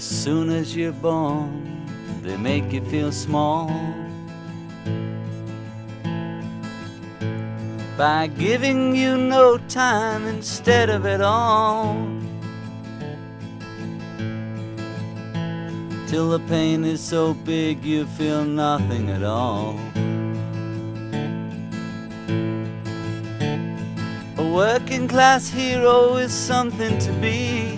As soon as you're born, they make you feel small by giving you no time instead of it all, till the pain is so big you feel nothing at all. A working class hero is something to be.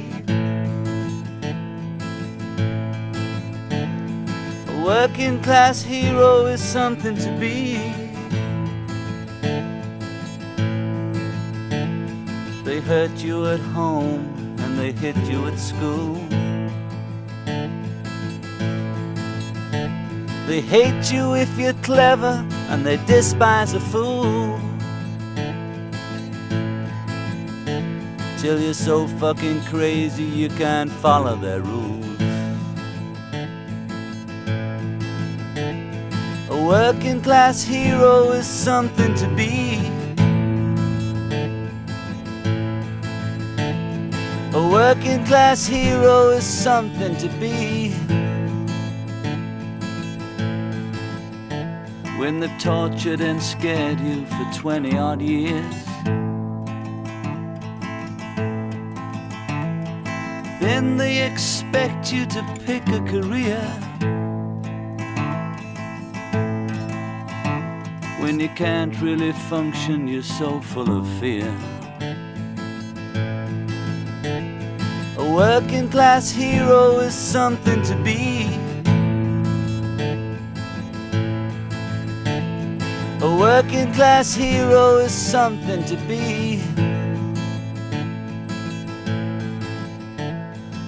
A working class hero is something to be. They hurt you at home and they hit you at school. They hate you if you're clever and they despise a fool, till you're so fucking crazy you can't follow their rules. A working class hero is something to be. A working class hero is something to be. When they've tortured and scared you for 20 odd years, then they expect you to pick a career. When you can't really function, you're so full of fear. A working class hero is something to be. A working class hero is something to be.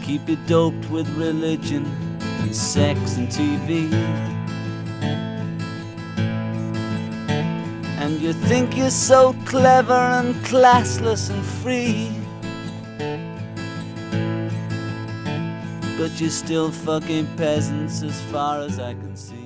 Keep you doped with religion and sex and TV, and you think you're so clever and classless and free, but you're still fucking peasants as far as I can see.